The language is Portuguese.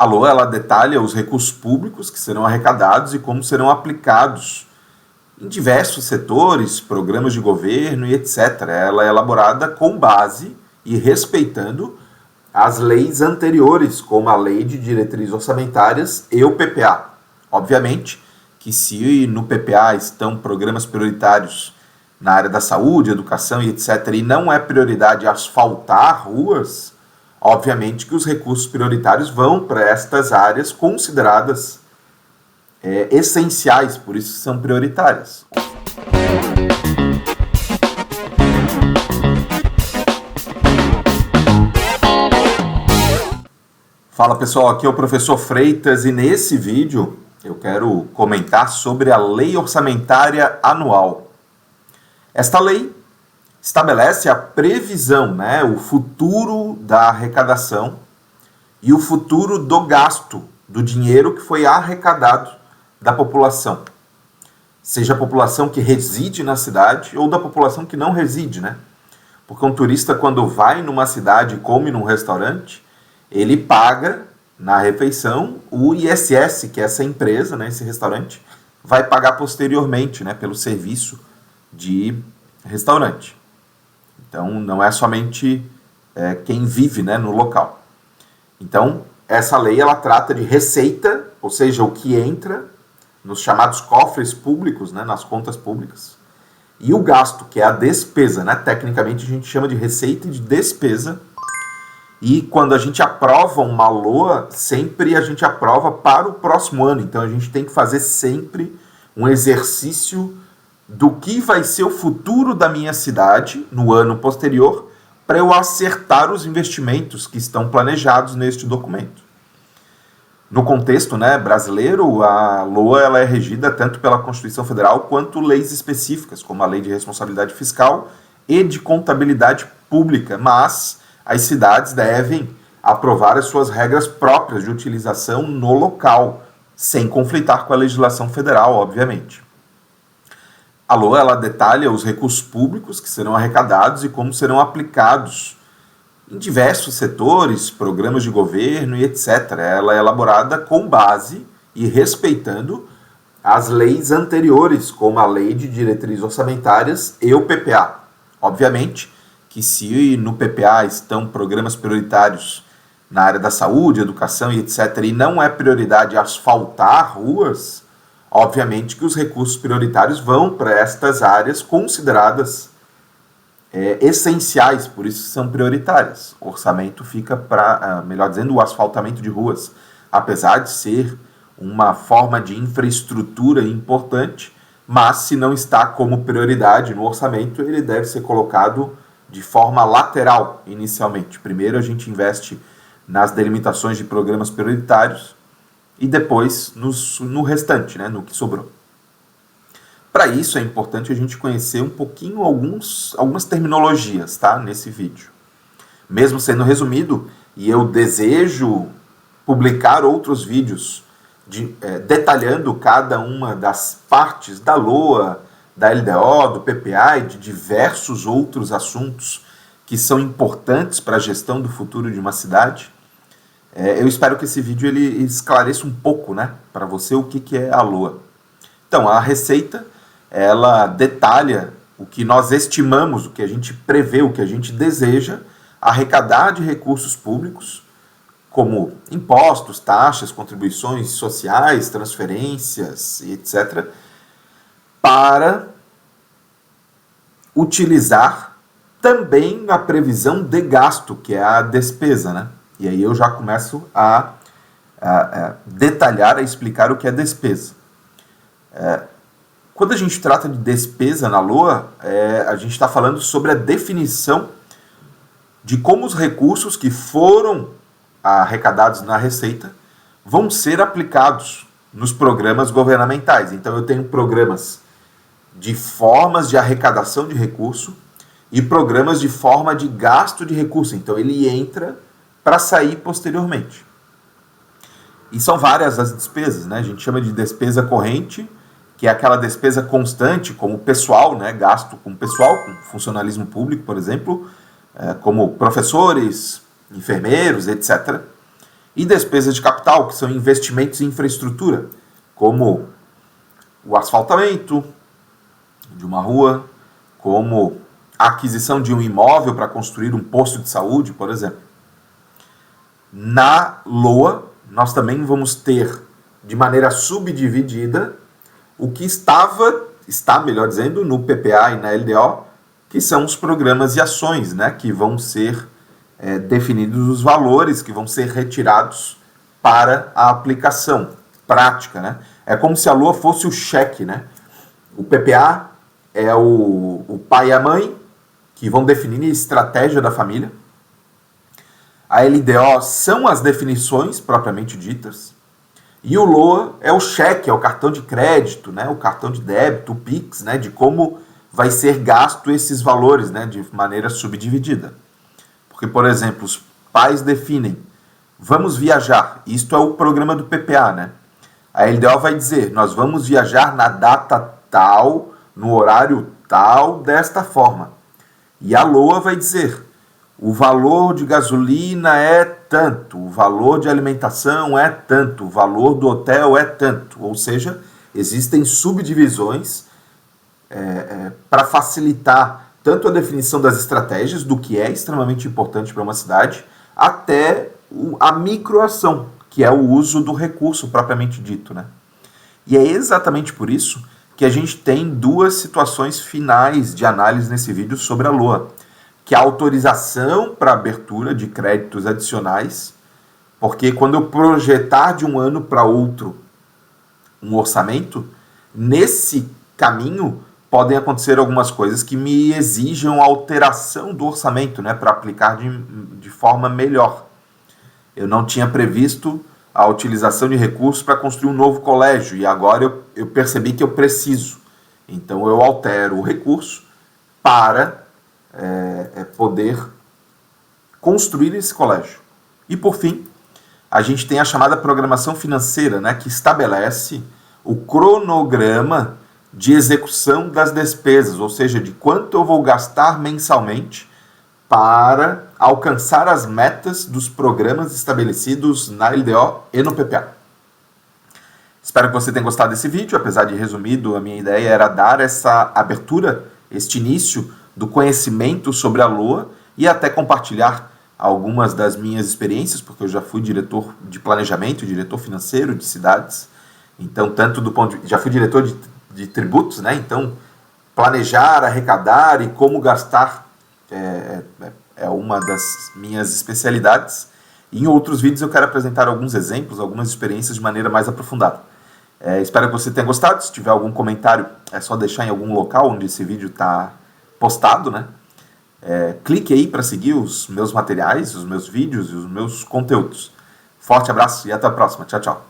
A LOA ela detalha os recursos públicos que serão arrecadados e como serão aplicados em diversos setores, programas de governo e etc. Ela é elaborada com base e respeitando as leis anteriores, como a Lei de Diretrizes Orçamentárias e o PPA. Obviamente que se no PPA estão programas prioritários na área da saúde, educação e etc., e não é prioridade asfaltar ruas, obviamente que os recursos prioritários vão para estas áreas consideradas essenciais, por isso são prioritárias. Fala pessoal, aqui é o professor Freitas e nesse vídeo eu quero comentar sobre a Lei Orçamentária Anual. Esta lei estabelece a previsão, o futuro da arrecadação e o futuro do gasto do dinheiro que foi arrecadado da população. Seja a população que reside na cidade ou da população que não reside, Porque um turista, quando vai numa cidade e come num restaurante, ele paga na refeição o ISS, que essa empresa, esse restaurante, vai pagar posteriormente, pelo serviço de restaurante. Então, não é somente quem vive no local. Então, essa lei ela trata de receita, ou seja, o que entra nos chamados cofres públicos, nas contas públicas, e o gasto, que é a despesa. Tecnicamente, a gente chama de receita e de despesa. E quando a gente aprova uma LOA, sempre a gente aprova para o próximo ano. Então, a gente tem que fazer sempre um exercício do que vai ser o futuro da minha cidade no ano posterior, para eu acertar os investimentos que estão planejados neste documento. No contexto brasileiro, a LOA ela é regida tanto pela Constituição Federal quanto leis específicas, como a Lei de Responsabilidade Fiscal e de Contabilidade Pública, mas as cidades devem aprovar as suas regras próprias de utilização no local, sem conflitar com a legislação federal, obviamente. A LOA ela detalha os recursos públicos que serão arrecadados e como serão aplicados em diversos setores, programas de governo e etc. Ela é elaborada com base e respeitando as leis anteriores, como a Lei de Diretrizes Orçamentárias e o PPA. Obviamente que se no PPA estão programas prioritários na área da saúde, educação e etc., e não é prioridade asfaltar ruas, obviamente que os recursos prioritários vão para estas áreas consideradas essenciais, por isso são prioritárias. O orçamento fica para, melhor dizendo, o asfaltamento de ruas, apesar de ser uma forma de infraestrutura importante, mas se não está como prioridade no orçamento, ele deve ser colocado de forma lateral inicialmente. Primeiro a gente investe nas delimitações de programas prioritários e depois no restante, no que sobrou. Para isso é importante a gente conhecer um pouquinho algumas terminologias, nesse vídeo. Mesmo sendo resumido, e eu desejo publicar outros vídeos detalhando cada uma das partes da LOA, da LDO, do PPA e de diversos outros assuntos que são importantes para a gestão do futuro de uma cidade. Eu espero que esse vídeo ele esclareça um pouco para você o que é a LOA. Então, a receita ela detalha o que nós estimamos, o que a gente prevê, o que a gente deseja arrecadar de recursos públicos, como impostos, taxas, contribuições sociais, transferências e etc., para utilizar também a previsão de gasto, que é a despesa, E aí eu já começo a detalhar, a explicar o que é despesa. Quando a gente trata de despesa na LOA, a gente está falando sobre a definição de como os recursos que foram arrecadados na Receita vão ser aplicados nos programas governamentais. Então eu tenho programas de formas de arrecadação de recurso e programas de forma de gasto de recurso. Então ele entra para sair posteriormente. E são várias as despesas, A gente chama de despesa corrente, que é aquela despesa constante, como pessoal, Gasto com pessoal, com funcionalismo público, por exemplo, como professores, enfermeiros, etc. e despesas de capital, que são investimentos em infraestrutura, como o asfaltamento de uma rua, como a aquisição de um imóvel para construir um posto de saúde, por exemplo. Na LOA, nós também vamos ter, de maneira subdividida, o que está, melhor dizendo, no PPA e na LDO, que são os programas e ações, né, que vão ser definidos os valores que vão ser retirados para a aplicação prática, né? É como se a LOA fosse o cheque, né? O PPA é o pai e a mãe que vão definir a estratégia da família. A LDO são as definições propriamente ditas. E o LOA é o cheque, é o cartão de crédito, né? O cartão de débito, o PIX, né? De como vai ser gasto esses valores, né? De maneira subdividida. Porque, por exemplo, os pais definem, vamos viajar. Isto é o programa do PPA, né? A LDO vai dizer, nós vamos viajar na data tal, no horário tal, desta forma. E a LOA vai dizer, o valor de gasolina é tanto, o valor de alimentação é tanto, o valor do hotel é tanto. Ou seja, existem subdivisões para facilitar tanto a definição das estratégias, do que é extremamente importante para uma cidade, até a microação, que é o uso do recurso propriamente dito, né? E é exatamente por isso que a gente tem duas situações finais de análise nesse vídeo sobre a LOA, que é a autorização para abertura de créditos adicionais, porque quando eu projetar de um ano para outro um orçamento, nesse caminho podem acontecer algumas coisas que me exijam alteração do orçamento, né, para aplicar de forma melhor. Eu não tinha previsto a utilização de recursos para construir um novo colégio, e agora eu percebi que eu preciso. Então eu altero o recurso para poder construir esse colégio. E por fim, a gente tem a chamada programação financeira, né, que estabelece o cronograma de execução das despesas, ou seja, de quanto eu vou gastar mensalmente para alcançar as metas dos programas estabelecidos na LDO e no PPA. Espero que você tenha gostado desse vídeo, apesar de resumido, a minha ideia era dar essa abertura, este início do conhecimento sobre a LOA e até compartilhar algumas das minhas experiências, porque eu já fui diretor de planejamento, diretor financeiro de cidades, então tanto do ponto de, já fui diretor de tributos, né? Então planejar, arrecadar e como gastar é uma das minhas especialidades. E em outros vídeos eu quero apresentar alguns exemplos, algumas experiências de maneira mais aprofundada. Espero que você tenha gostado. Se tiver algum comentário, é só deixar em algum local onde esse vídeo está postado, né? Clique aí para seguir os meus materiais, os meus vídeos e os meus conteúdos. Forte abraço e até a próxima. Tchau, tchau.